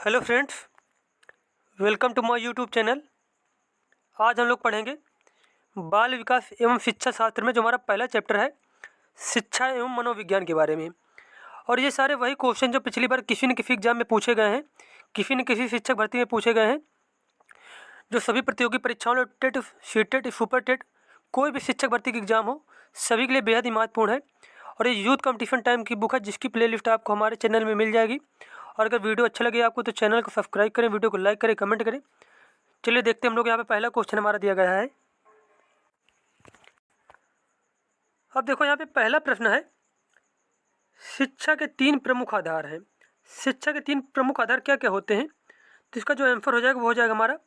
Hello friends, welcome to my YouTube channel. आज हम लोग पढ़ेंगे बाल विकास एवं शिक्षा शास्त्र में जो हमारा पहला चैप्टर है शिक्षा एवं मनोविज्ञान के बारे में। और ये सारे वही क्वेश्चन जो पिछली बार किसी न किसी एग्जाम में पूछे गए हैं, किसी न किसी शिक्षक भर्ती में पूछे गए हैं, जो सभी प्रतियोगी परीक्षाओं में टेट, सीटेट, सुपर टेट, कोई भी शिक्षक भर्ती की एग्जाम हो, सभी के लिए बेहद ही महत्वपूर्ण है। और ये यूथ कंपटीशन टाइम की बुक है जिसकी प्लेलिस्ट आपको हमारे चैनल में मिल जाएगी। और अगर वीडियो अच्छा लगे आपको तो चैनल को सब्सक्राइब करें, वीडियो को लाइक करें, कमेंट करें। चलिए देखते हैं हम लोग यहाँ पे पहला क्वेश्चन हमारा दिया गया है। अब देखो यहाँ पे पहला प्रश्न है, शिक्षा के तीन प्रमुख आधार हैं। शिक्षा के तीन प्रमुख आधार क्या क्या होते हैं? तो इसका जो आंसर हो जाएगा वो हो जाएगा हमारा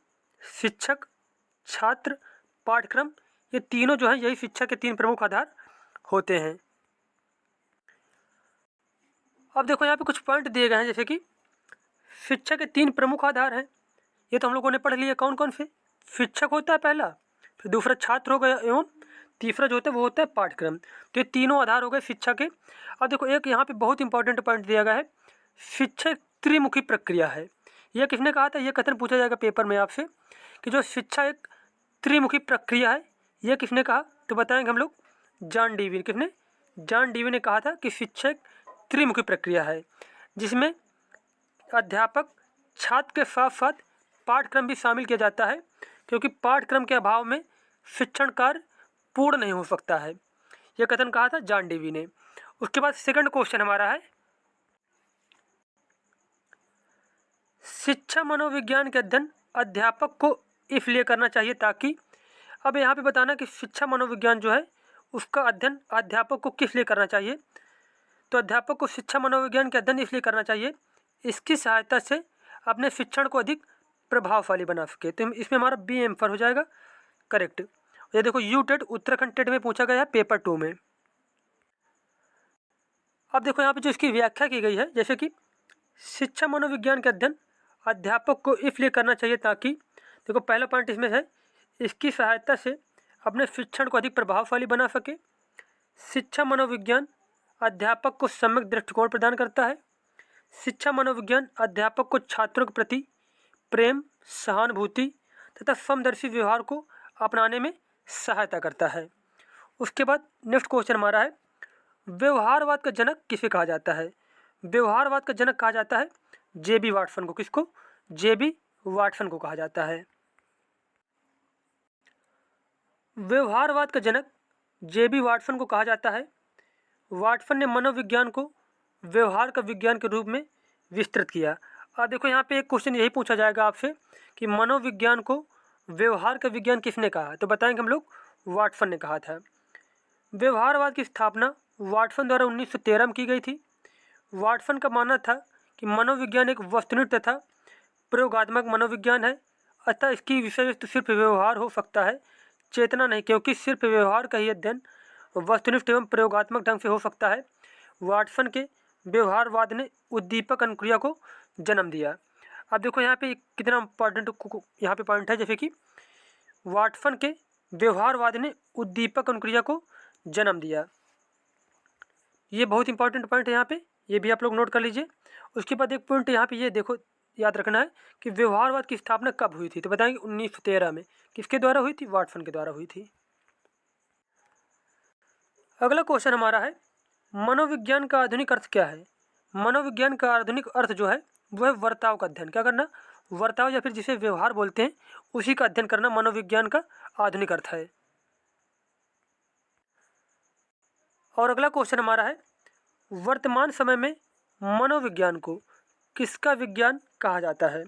शिक्षक, छात्र, पाठ्यक्रम। ये तीनों जो है यही शिक्षा के तीन प्रमुख आधार होते हैं। अब देखो यहाँ पे कुछ पॉइंट दिए गए हैं, जैसे कि शिक्षा के तीन प्रमुख आधार हैं। ये तो हम लोगों ने पढ़ लिया कौन कौन से। शिक्षक होता है पहला, फिर दूसरा छात्र हो गया, एवं तीसरा जो होता है वो होता है पाठ्यक्रम। तो ये तीनों आधार हो गए शिक्षा के। अब देखो एक यहाँ पे बहुत इंपॉर्टेंट पॉइंट दिया गया है, शिक्षा एक त्रिमुखी प्रक्रिया है। यह किसने कहा था? यह कथन पूछा जाएगा पेपर में आपसे कि जो शिक्षा एक त्रिमुखी प्रक्रिया है, यह किसने कहा? तो बताएंगे हम लोग जॉन डीवी। किसने? जॉन डीवी ने कहा था कि शिक्षा एक त्रिमुखी प्रक्रिया है जिसमें अध्यापक, छात्र के साथ साथ पाठ्यक्रम भी शामिल किया जाता है, क्योंकि पाठ्यक्रम के अभाव में शिक्षण कार्य पूर्ण नहीं हो सकता है। यह कथन कहा था जॉन डीवी ने। उसके बाद सेकंड क्वेश्चन हमारा है, शिक्षा मनोविज्ञान के अध्ययन अध्यापक को इसलिए करना चाहिए ताकि। अब यहाँ पे बताना कि शिक्षा मनोविज्ञान जो है उसका अध्ययन अध्यापक को किस लिए करना चाहिए। तो अध्यापक को शिक्षा मनोविज्ञान के अध्ययन इसलिए करना चाहिए, इसकी सहायता से अपने शिक्षण को अधिक प्रभावशाली बना सके। तो इसमें हमारा बी आंसर हो जाएगा करेक्ट। ये देखो यू टेट उत्तराखंड टेट में पूछा गया है पेपर 2 में। अब देखो यहाँ पे जो इसकी व्याख्या की गई है, जैसे कि शिक्षा मनोविज्ञान के अध्ययन अध्यापक को इसलिए करना चाहिए ताकि, देखो पहला पॉइंट इसमें है, इसकी सहायता से अपने शिक्षण को अधिक प्रभावशाली बना सके। शिक्षा मनोविज्ञान अध्यापक को सम्यक दृष्टिकोण प्रदान करता है। शिक्षा मनोविज्ञान अध्यापक को छात्रों के प्रति प्रेम, सहानुभूति तथा समदर्शी व्यवहार को अपनाने में सहायता करता है। उसके बाद नेक्स्ट क्वेश्चन हमारा है, व्यवहारवाद का जनक किसे कहा जाता है? व्यवहारवाद का जनक कहा जाता है जे.बी. वाटसन को। किसको? जे.बी. वाटसन को कहा जाता है। व्यवहारवाद का जनक जे.बी. वाटसन को कहा जाता है। वाटसन ने मनोविज्ञान को व्यवहार का विज्ञान के रूप में विस्तृत किया। अब देखो यहाँ पे एक क्वेश्चन यही पूछा जाएगा आपसे कि मनोविज्ञान को व्यवहार का विज्ञान किसने कहा? तो बताएंगे हम लोग वाटसन ने कहा था। व्यवहारवाद की स्थापना वाटसन द्वारा 1913 में की गई थी। वाटसन का मानना था कि मनोविज्ञान एक वस्तुनिष्ठ तथा प्रयोगात्मक मनोविज्ञान है, अतः इसकी विषय वस्तु सिर्फ व्यवहार हो सकता है, चेतना नहीं, क्योंकि सिर्फ व्यवहार का ही अध्ययन वस्तुनिष्ठ एवं प्रयोगात्मक ढंग से हो सकता है। वाटसन के व्यवहारवाद ने उद्दीपक अनुक्रिया को जन्म दिया। अब देखो यहाँ पे कितना इम्पॉर्टेंट यहाँ पे पॉइंट है, जैसे कि वाटसन के व्यवहारवाद ने उद्दीपक अनुक्रिया को जन्म दिया। ये बहुत इंपॉर्टेंट पॉइंट है यहाँ पे, ये भी आप लोग नोट कर लीजिए। उसके बाद एक पॉइंट यहाँ पे ये देखो याद रखना है कि व्यवहारवाद की स्थापना कब हुई थी? तो बताएंगे 1913 में। किसके द्वारा हुई थी? वाटसन के द्वारा हुई थी। अगला क्वेश्चन हमारा है, मनोविज्ञान का आधुनिक अर्थ क्या है? मनोविज्ञान का आधुनिक अर्थ जो है वो है वर्ताव का अध्ययन। क्या करना? वर्ताव, या फिर जिसे व्यवहार बोलते हैं, उसी का अध्ययन करना मनोविज्ञान का आधुनिक अर्थ है। और अगला क्वेश्चन हमारा है, वर्तमान समय में मनोविज्ञान को किसका विज्ञान कहा जाता है?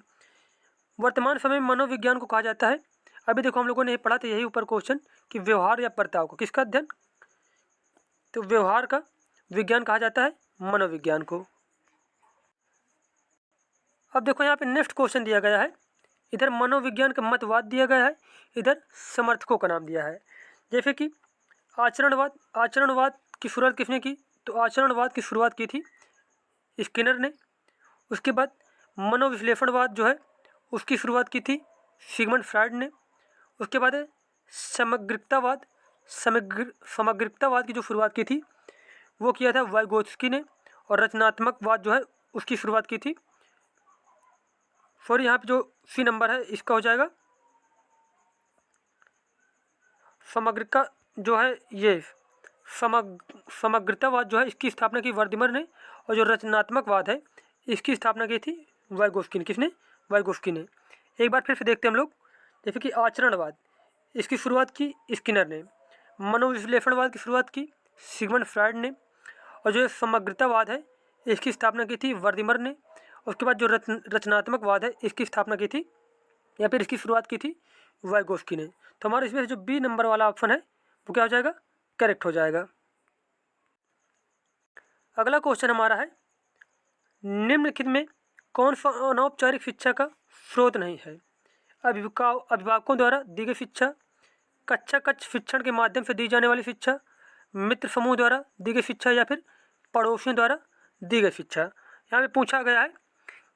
वर्तमान समय में मनोविज्ञान को कहा जाता है, अभी देखो हम लोगों ने पढ़ा था यही ऊपर क्वेश्चन कि व्यवहार या बर्ताव को किसका अध्ययन? तो व्यवहार का विज्ञान कहा जाता है मनोविज्ञान को। अब देखो यहाँ पे नेक्स्ट क्वेश्चन दिया गया है, इधर मनोविज्ञान का मतवाद दिया गया है, इधर समर्थकों का नाम दिया है। जैसे कि आचरणवाद, आचरणवाद की शुरुआत किसने की? तो आचरणवाद की शुरुआत की थी स्किनर ने। उसके बाद मनोविश्लेषणवाद जो है उसकी शुरुआत की थी सिगमंड फ्रायड ने। उसके बाद है समग्रिकतावाद, समग्रिकतावाद की जो शुरुआत की थी वो किया था वाइगोत्स्की ने। और रचनात्मकवाद जो है उसकी शुरुआत की थी सॉरी यहाँ पे जो सी नंबर है इसका हो जाएगा समग्र जो है ये समग्रतावाद जो है इसकी स्थापना की वर्दिमर ने, और जो रचनात्मकवाद है इसकी स्थापना की थी वाइगोस्की ने। किसने? वाइगोस्की ने। एक बार फिर से देखते हैं हम लोग। जैसे कि आचरणवाद, इसकी शुरुआत की स्किनर ने। मनोविश्लेषणवाद की शुरुआत की सिगमंड फ्रायड ने। और जो समग्रतावाद है इसकी स्थापना की थी वर्दिमर ने। उसके बाद जो रचनात्मकवाद है इसकी स्थापना की थी या फिर इसकी शुरुआत की थी वाइगोस्की ने। तो हमारे इसमें से जो बी नंबर वाला ऑप्शन है वो क्या हो जाएगा? करेक्ट हो जाएगा। अगला क्वेश्चन हमारा है, निम्नलिखित में कौन सा अनौपचारिक शिक्षा का स्रोत नहीं है? अभिभावकों द्वारा दी गई शिक्षा, कक्षा कक्ष शिक्षण के माध्यम से दी जाने वाली शिक्षा, मित्र समूह द्वारा दी गई शिक्षा, या फिर पड़ोसियों द्वारा दी गई शिक्षा। यहाँ पे पूछा गया है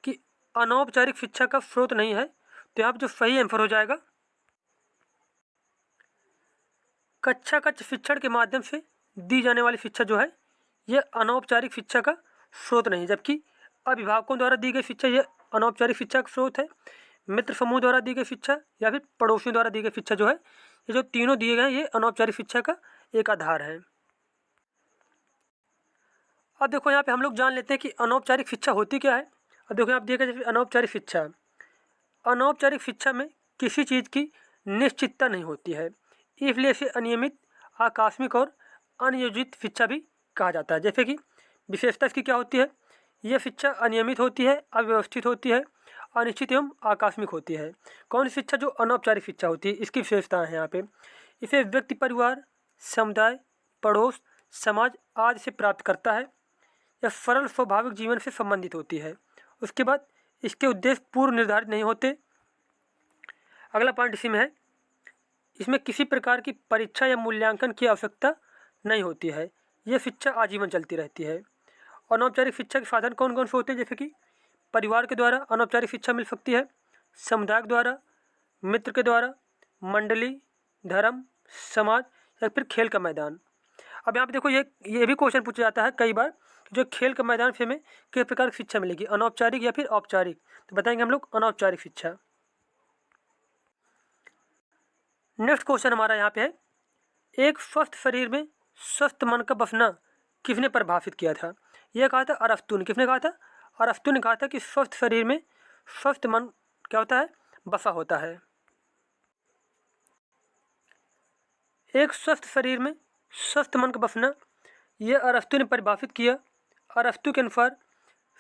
कि अनौपचारिक शिक्षा का स्रोत नहीं है, तो यहाँ पर जो सही आंसर हो जाएगा कक्षा कक्ष शिक्षण के माध्यम से दी जाने वाली शिक्षा जो है यह अनौपचारिक शिक्षा का स्रोत नहीं, जबकि अभिभावकों द्वारा दी गई शिक्षा यह अनौपचारिक शिक्षा का स्रोत है। मित्र समूह द्वारा दी गई शिक्षा या फिर पड़ोसियों द्वारा दी गई शिक्षा जो है, ये जो तीनों दिए गए हैं ये अनौपचारिक शिक्षा का एक आधार है। अब देखो यहाँ पे हम लोग जान लेते हैं कि अनौपचारिक शिक्षा होती क्या है। अब देखो यहाँ पे दिया गया अनौपचारिक शिक्षा, अनौपचारिक शिक्षा में किसी चीज़ की निश्चितता नहीं होती है, इसलिए इसे अनियमित, आकस्मिक और अनियोजित शिक्षा भी कहा जाता है। जैसे कि विशेषता इसकी क्या होती है? यह शिक्षा अनियमित होती है, अव्यवस्थित होती है, अनिश्चित एवं आकस्मिक होती है। कौन सी शिक्षा? जो अनौपचारिक शिक्षा होती है, इसकी विशेषताएं हैं यहाँ पे। इसे व्यक्ति, परिवार, समुदाय, पड़ोस, समाज आदि से प्राप्त करता है। यह सरल स्वाभाविक जीवन से संबंधित होती है। उसके बाद इसके उद्देश्य पूर्व निर्धारित नहीं होते। अगला पॉइंट इसी में है, इसमें किसी प्रकार की परीक्षा या मूल्यांकन की आवश्यकता नहीं होती है। यह शिक्षा आजीवन चलती रहती है। अनौपचारिक शिक्षा के साधन कौन कौन से होते हैं? जैसे कि परिवार के द्वारा अनौपचारिक शिक्षा मिल सकती है, समुदाय के द्वारा, मित्र के द्वारा, मंडली, धर्म, समाज, या फिर खेल का मैदान। अब यहाँ पे देखो ये भी क्वेश्चन पूछा जाता है कई बार, जो खेल का मैदान से हमें किस प्रकार की शिक्षा मिलेगी, अनौपचारिक या फिर औपचारिक? तो बताएंगे हम लोग अनौपचारिक शिक्षा। नेक्स्ट क्वेश्चन हमारा यहाँ पे है, एक स्वस्थ शरीर में स्वस्थ मन का बसना किसने प्रभावित किया था? यह कहा था अरस्तु ने। किसने कहा था? अरस्तु ने कहा था कि स्वस्थ शरीर में स्वस्थ मन क्या होता है? बसा होता है। एक स्वस्थ शरीर में स्वस्थ मन का बसना यह अरस्तु ने परिभाषित किया। अरस्तु के अनुसार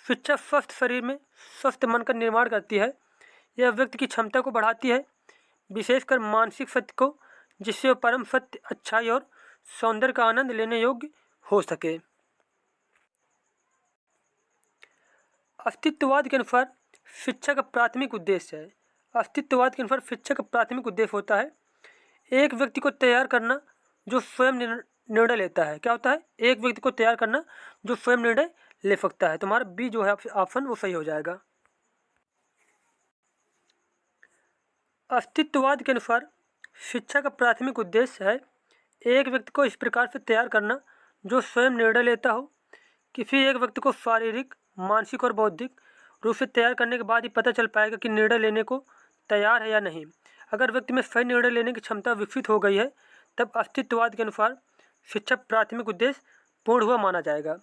शिक्षा स्वस्थ शरीर में स्वस्थ मन का निर्माण करती है। यह व्यक्ति की क्षमता को बढ़ाती है, विशेषकर मानसिक सत्य को, जिससे वह परम सत्य, अच्छाई और सौंदर्य का आनंद लेने योग्य हो सके। अस्तित्ववाद के अनुसार शिक्षा का प्राथमिक उद्देश्य है। अस्तित्ववाद के अनुसार शिक्षा का प्राथमिक उद्देश्य होता है एक व्यक्ति को तैयार करना जो स्वयं निर्णय लेता है। क्या होता है? एक व्यक्ति को तैयार करना जो स्वयं निर्णय ले सकता है। तुम्हारा बी जो है ऑप्शन वो सही हो जाएगा। अस्तित्ववाद के अनुसार शिक्षा का प्राथमिक उद्देश्य है एक व्यक्ति को इस प्रकार से तैयार करना जो स्वयं निर्णय लेता हो। किसी एक व्यक्ति को शारीरिक, मानसिक और बौद्धिक रूप से तैयार करने के बाद ही पता चल पाएगा कि निर्णय लेने को तैयार है या नहीं। अगर व्यक्ति में सही निर्णय लेने की क्षमता विकसित हो गई है तब अस्तित्ववाद के अनुसार शिक्षा प्राथमिक उद्देश्य पूर्ण हुआ माना जाएगा।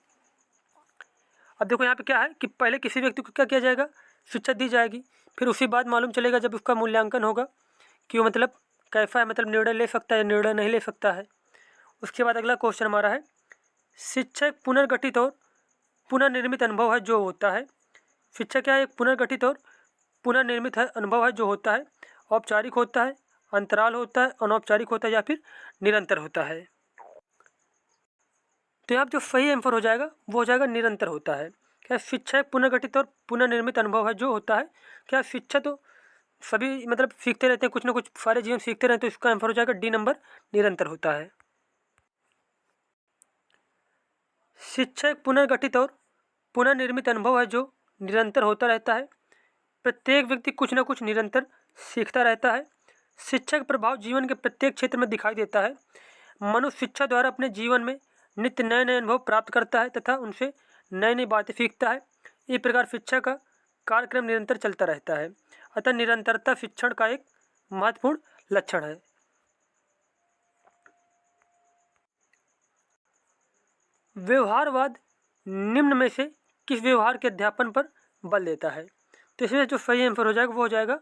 अब देखो यहाँ पे क्या है कि पहले किसी व्यक्ति को क्या किया जाएगा? शिक्षा दी जाएगी, फिर उसी बाद मालूम चलेगा जब उसका मूल्यांकन होगा कि वो मतलब कैसा है, मतलब निर्णय ले सकता है, निर्णय नहीं ले सकता है। उसके बाद अगला क्वेश्चन हमारा है, शिक्षा एक पुनर्गठित और पुनर्निर्मित अनुभव है जो होता है। शिक्षा क्या है? एक पुनर्गठित और पुनर्निर्मित है अनुभव है जो होता है। औपचारिक होता है, अंतराल होता है, अनौपचारिक होता है या फिर निरंतर होता है। तो यहाँ जो सही आंसर हो जाएगा वो हो जाएगा निरंतर होता है। क्या शिक्षा एक पुनर्गठित और पुनर्निर्मित अनुभव है जो होता है। क्या शिक्षा तो सभी मतलब सीखते रहते हैं, कुछ ना कुछ सारे जीवन सीखते रहते हैं, तो इसका आंसर हो जाएगा डी नंबर, निरंतर होता है। शिक्षा एक पुनर्गठित और पुनर्निर्मित अनुभव है जो निरंतर होता रहता है। प्रत्येक व्यक्ति कुछ न कुछ निरंतर सीखता रहता है। शिक्षा का प्रभाव जीवन के प्रत्येक क्षेत्र में दिखाई देता है। मनुष्य शिक्षा द्वारा अपने जीवन में नित्य नए नए अनुभव प्राप्त करता है तथा उनसे नई नई बातें सीखता है। इस प्रकार शिक्षा का कार्यक्रम निरंतर चलता रहता है। अतः निरंतरता शिक्षण का एक महत्वपूर्ण लक्षण है। व्यवहारवाद निम्न में से किस व्यवहार के अध्यापन पर बल देता है? तो इसमें जो सही आंसर हो जाएगा वो हो जाएगा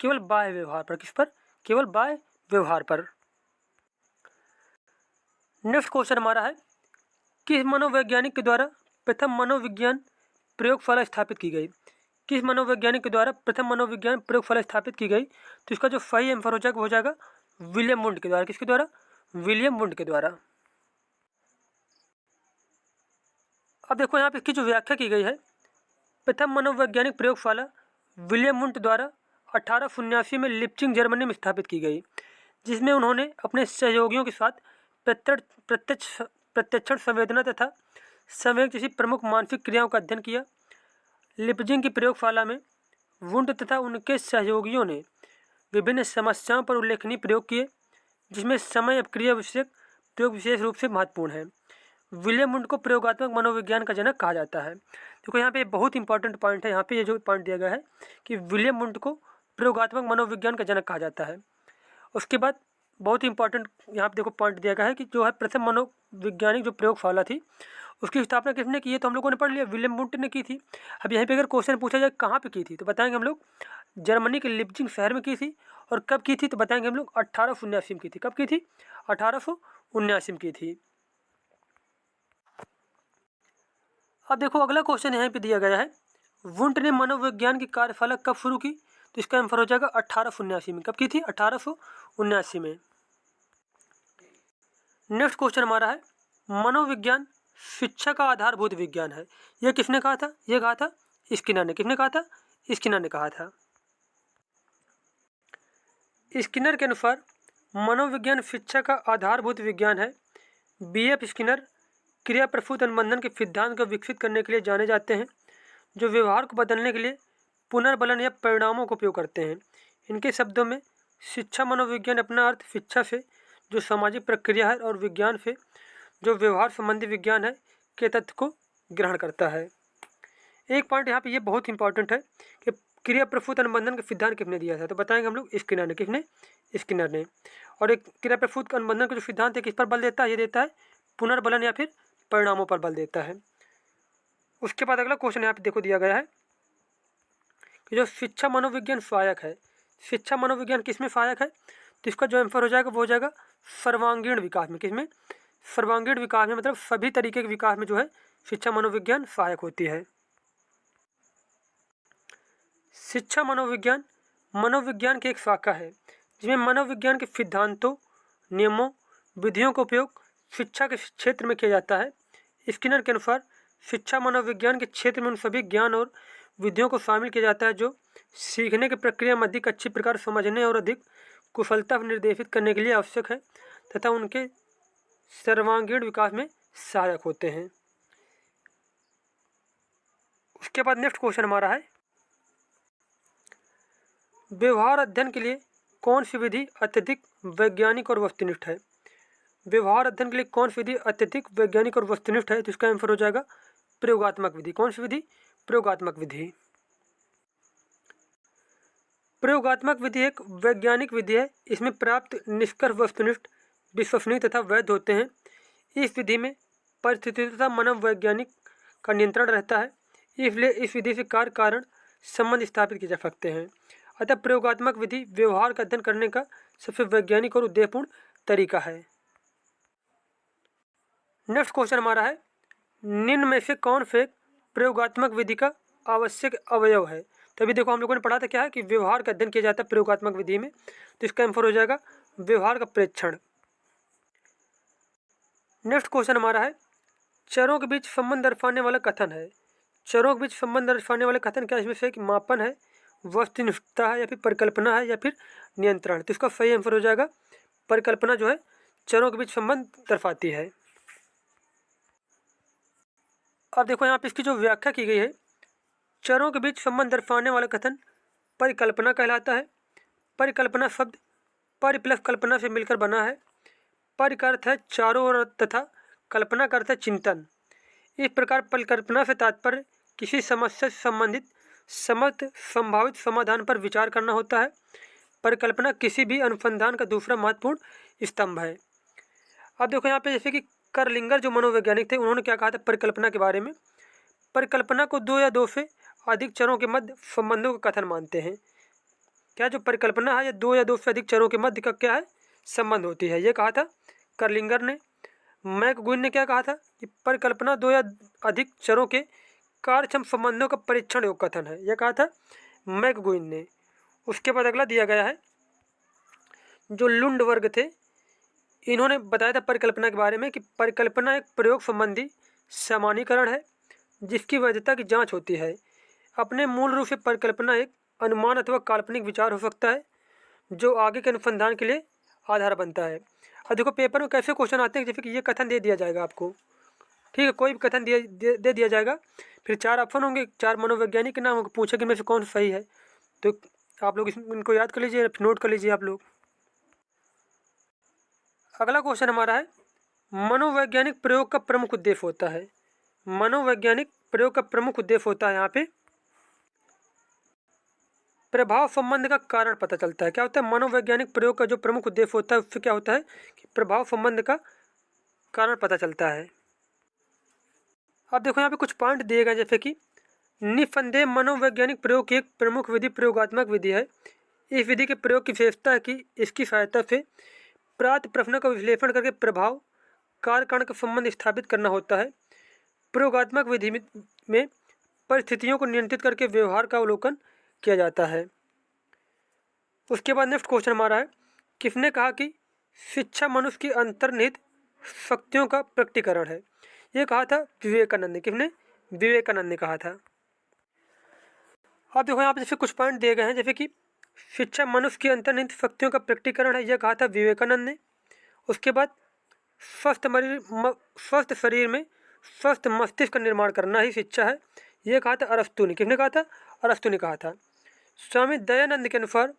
केवल बाह्य व्यवहार पर। किस पर? केवल बाह्य व्यवहार पर। नेक्स्ट क्वेश्चन हमारा है, किस मनोवैज्ञानिक के द्वारा प्रथम मनोविज्ञान प्रयोगशाला स्थापित की गई? किस मनोवैज्ञानिक के द्वारा प्रथम मनोविज्ञान प्रयोगशाला स्थापित की गई? तो इसका जो सही आंसर हो जाएगा वो हो जाएगा विलियम वुंड के द्वारा। किसके द्वारा? विलियम वुंड के द्वारा। अब देखो यहाँ पे इसकी जो व्याख्या की गई है, प्रथम मनोवैज्ञानिक प्रयोगशाला विलियम वुंड द्वारा 1879 में लिप्चिंग जर्मनी में स्थापित की गई, जिसमें उन्होंने अपने सहयोगियों के साथ प्रत्यक्षण संवेदना तथा संवेग जैसी प्रमुख मानसिक क्रियाओं का अध्ययन किया। लिप्जिंग की प्रयोगशाला में वुंड तथा उनके सहयोगियों ने विभिन्न समस्याओं पर उल्लेखनीय प्रयोग किए, जिसमें समय अपक्रिया विषयक प्रयोग विशेष रूप से महत्वपूर्ण है। विलियम वुंड को प्रयोगात्मक मनोविज्ञान का जनक कहा जाता है। देखो यहाँ पे बहुत इंपॉर्टेंट पॉइंट है, यहाँ पे ये जो पॉइंट दिया गया है कि विलियम वुंड को प्रयोगात्मक मनोविज्ञान का जनक कहा जाता है। उसके बाद बहुत इंपॉर्टेंट यहाँ पे देखो पॉइंट दिया गया है कि जो है प्रथम मनोवैज्ञानिक जो प्रयोगशाला थी उसकी स्थापना किसने की है? तो हम लोगों ने पढ़ लिया, विलियम वुंड ने की थी। अब यहाँ पे अगर क्वेश्चन पूछा जाए कहाँ पे की थी तो बताएंगे हम लोग जर्मनी के लिप्जिंग शहर में की थी। और कब की थी तो बताएंगे हम लोग 1879 में की थी। कब की थी? 1879 में की थी। अब देखो अगला क्वेश्चन यहाँ पे दिया गया है, वुंड ने मनोविज्ञान की कार्यशाला कब शुरू की? तो इसका आंसर हो जाएगा 1879 में। कब की थी? 1879 में। नेक्स्ट क्वेश्चन हमारा है, मनोविज्ञान शिक्षा का आधारभूत विज्ञान है, यह किसने कहा था? यह कहा था स्किनर ने। किसने कहा था? स्किनर ने कहा था। स्किनर के अनुसार मनोविज्ञान शिक्षा का आधारभूत विज्ञान है। बीएफ स्किनर क्रिया प्रसूत अनुबंधन के सिद्धांत को विकसित करने के लिए जाने जाते हैं, जो व्यवहार को बदलने के लिए पुनर्बलन या परिणामों का उपयोग करते हैं। इनके शब्दों में शिक्षा मनोविज्ञान अपना अर्थ शिक्षा से जो सामाजिक प्रक्रिया है और विज्ञान से जो व्यवहार संबंधी विज्ञान है के तथ्य को ग्रहण करता है। एक पॉइंट यहाँ पे ये बहुत इंपॉर्टेंट है कि क्रिया प्रसूत अनुबंधन का सिद्धांत किसने दिया था? तो बताएंगे हम लोग स्किनर ने। किसने? स्किनर ने। और एक क्रिया प्रसूत अनुबंधन का जो सिद्धांत है किस पर बल देता है? ये देता है पुनर्बलन या फिर परिणामों पर बल देता है। उसके बाद अगला क्वेश्चन यहाँ पे देखो दिया गया है कि जो शिक्षा मनोविज्ञान सहायक है, शिक्षा मनोविज्ञान किसमें सहायक है? तो इसका जो आंसर हो जाएगा वो हो जाएगा सर्वांगीण विकास में। किसमें? सर्वांगीण विकास में, मतलब सभी तरीके के विकास में जो है शिक्षा मनोविज्ञान सहायक होती है। शिक्षा मनोविज्ञान मनोविज्ञान की एक शाखा है जिसमें मनोविज्ञान के सिद्धांतों, नियमों, विधियों का उपयोग शिक्षा के क्षेत्र में किया जाता है। स्किनर के अनुसार शिक्षा मनोविज्ञान के क्षेत्र में उन सभी ज्ञान और विधियों को शामिल किया जाता है जो सीखने की प्रक्रिया में अधिक अच्छी प्रकार समझने और अधिक कुशलता निर्देशित करने के लिए आवश्यक है तथा उनके सर्वांगीण विकास में सहायक होते हैं। उसके बाद नेक्स्ट क्वेश्चन हमारा है, व्यवहार अध्ययन के लिए कौन सी विधि अत्यधिक वैज्ञानिक और वस्तुनिष्ठ है? व्यवहार अध्ययन के लिए कौन सी विधि अत्यधिक वैज्ञानिक और वस्तुनिष्ठ है? तो इसका आंसर हो जाएगा प्रयोगात्मक विधि। कौन सी विधि? प्रयोगात्मक विधि। प्रयोगात्मक विधि एक वैज्ञानिक विधि है। इसमें प्राप्त निष्कर्ष वस्तुनिष्ठ, विश्वसनीय तथा वैध होते हैं। इस विधि में परिस्थिति तथा मनोवैज्ञानिक का नियंत्रण रहता है, इसलिए इस विधि से कार्य कारण संबंध स्थापित किए जा सकते हैं। अतः प्रयोगात्मक विधि व्यवहार का अध्ययन करने का सबसे वैज्ञानिक और उद्देश्यपूर्ण तरीका है। नेक्स्ट क्वेश्चन हमारा है, निम्न में से कौन से प्रयोगात्मक विधि का आवश्यक अवयव है? तभी देखो हम लोगों ने पढ़ा था क्या है कि व्यवहार का अध्ययन किया जाता है प्रयोगात्मक विधि में, तो इसका आंसर हो जाएगा व्यवहार का प्रेक्षण। नेक्स्ट क्वेश्चन हमारा है, चरों के बीच संबंध दर्शाने वाला कथन है। चरों के बीच संबंध दर्शाने वाला कथन क्या? इसमें से कि मापन है, वस्तुनिष्ठता है, या फिर परिकल्पना है, या फिर नियंत्रण। तो इसका सही आंसर हो जाएगा परिकल्पना जो है चरों के बीच संबंध दर्शाती है। अब देखो यहाँ पे इसकी जो व्याख्या की गई है, चरों के बीच संबंध दर्शाने वाला कथन परिकल्पना कहलाता है। परिकल्पना शब्द परि प्लस कल्पना से मिलकर बना है। परि का अर्थ है चारों ओर तथा कल्पना का अर्थ है चिंतन। इस प्रकार परिकल्पना से तात्पर्य किसी समस्या से संबंधित समस्त संभावित समाधान पर विचार करना होता है। परिकल्पना किसी भी अनुसंधान का दूसरा महत्वपूर्ण स्तंभ है। अब देखो यहाँ पे जैसे कि कर्लिंगर जो मनोवैज्ञानिक थे, उन्होंने क्या कहा था परिकल्पना के बारे में। परिकल्पना को दो या दो से अधिक चरों के मध्य संबंधों का कथन मानते हैं। क्या जो परिकल्पना है, ये दो या दो से अधिक चरों के मध्य का क्या है, संबंध होती है, ये कहा था कर्लिंगर ने। मैकगुइन ने क्या कहा था कि परिकल्पना दो या अधिक चरों के कार्यक्षम संबंधों का परीक्षण योग्य कथन है, यह कहा था मैकगुइन ने। उसके बाद अगला दिया गया है, जो लुंड वर्ग थे, इन्होंने बताया था परिकल्पना के बारे में कि परिकल्पना एक प्रयोग संबंधी सामान्यीकरण है जिसकी वैधता की जांच होती है। अपने मूल रूप से परिकल्पना एक अनुमान अथवा काल्पनिक विचार हो सकता है जो आगे के अनुसंधान के लिए आधार बनता है। और देखो पेपर में कैसे क्वेश्चन आते हैं, जैसे कि ये कथन दे दिया जाएगा आपको, ठीक है, कोई भी कथन दे दिया जाएगा, फिर 4 ऑप्शन होंगे, 4 मनोवैज्ञानिक के नाम होंगे, पूछेंगे इनमें से कौन सही है। तो आप लोग इनको याद कर लीजिए, नोट कर लीजिए आप लोग। अगला क्वेश्चन हमारा है, मनोवैज्ञानिक प्रयोग का प्रमुख उद्देश्य होता है। मनोवैज्ञानिक प्रयोग का प्रमुख उद्देश्य होता है यहाँ पे प्रभाव संबंध का कारण पता चलता है। क्या होता है, मनोवैज्ञानिक प्रयोग का जो प्रमुख उद्देश्य होता है उससे क्या होता है कि प्रभाव संबंध का कारण पता चलता है। अब देखो यहाँ पे कुछ पॉइंट दिए गए, जैसे कि निस्संदेह मनोवैज्ञानिक प्रयोग की एक प्रमुख विधि प्रयोगात्मक विधि है। इस विधि के प्रयोग की विशेषता है कि इसकी सहायता से प्राप्त प्रश्नों का विश्लेषण करके प्रभाव कार्य कारण का संबंध स्थापित करना होता है। प्रयोगात्मक विधि में परिस्थितियों को नियंत्रित करके व्यवहार का अवलोकन किया जाता है। उसके बाद नेक्स्ट क्वेश्चन हमारा है, किसने कहा कि शिक्षा मनुष्य की अंतर्निहित शक्तियों का प्रकटीकरण है। ये कहा था विवेकानंद ने। किसने, विवेकानंद ने कहा था। अब देखो यहाँ पे जैसे कुछ पॉइंट दिए गए हैं, जैसे कि शिक्षा मनुष्य की अंतर्निहित शक्तियों का प्रकटीकरण है, यह कहा था विवेकानंद ने। उसके बाद स्वस्थ शरीर में स्वस्थ मस्तिष्क का निर्माण करना ही शिक्षा है, यह कहा था अरस्तु ने। किसने कहा था, अरस्तु ने कहा था। स्वामी दयानंद के अनुसार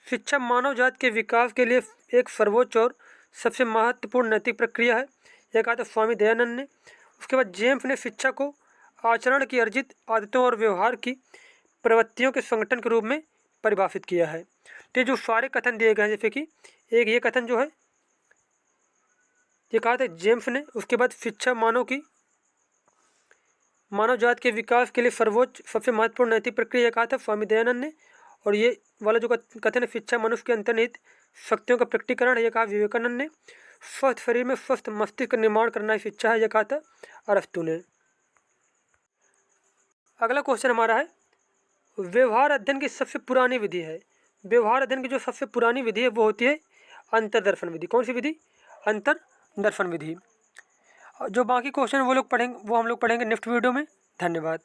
शिक्षा मानव जाति के विकास के लिए एक सर्वोच्च और सबसे महत्वपूर्ण नैतिक प्रक्रिया है, यह कहा था स्वामी दयानंद ने। उसके बाद जेम्स ने शिक्षा को आचरण की अर्जित आदतों और व्यवहार की प्रवृत्तियों के संगठन के रूप में परिभाषित किया है। तो ये जो सारे कथन दिए गए हैं, जैसे कि एक ये कथन जो है ये कहा था जेम्स ने। उसके बाद शिक्षा मानव जाति के विकास के लिए सर्वोच्च सबसे महत्वपूर्ण नैतिक प्रक्रिया कहा था स्वामी दयानंद ने। और ये वाला जो कथन है शिक्षा मनुष्य के अंतर्निहित शक्तियों का प्रकटीकरण है, यह कहा विवेकानंद ने। स्वस्थ शरीर में स्वस्थ मस्तिष्क का निर्माण करना ही शिक्षा है, यह कहा था अरस्तु ने। अगला क्वेश्चन हमारा है, व्यवहार अध्ययन की सबसे पुरानी विधि है। व्यवहार अध्ययन की जो सबसे पुरानी विधि है वो होती है अंतर्दर्शन विधि। कौन सी विधि, अंतर्दर्शन विधि। जो बाकी क्वेश्चन वो हम लोग पढ़ेंगे नेक्स्ट वीडियो में। धन्यवाद।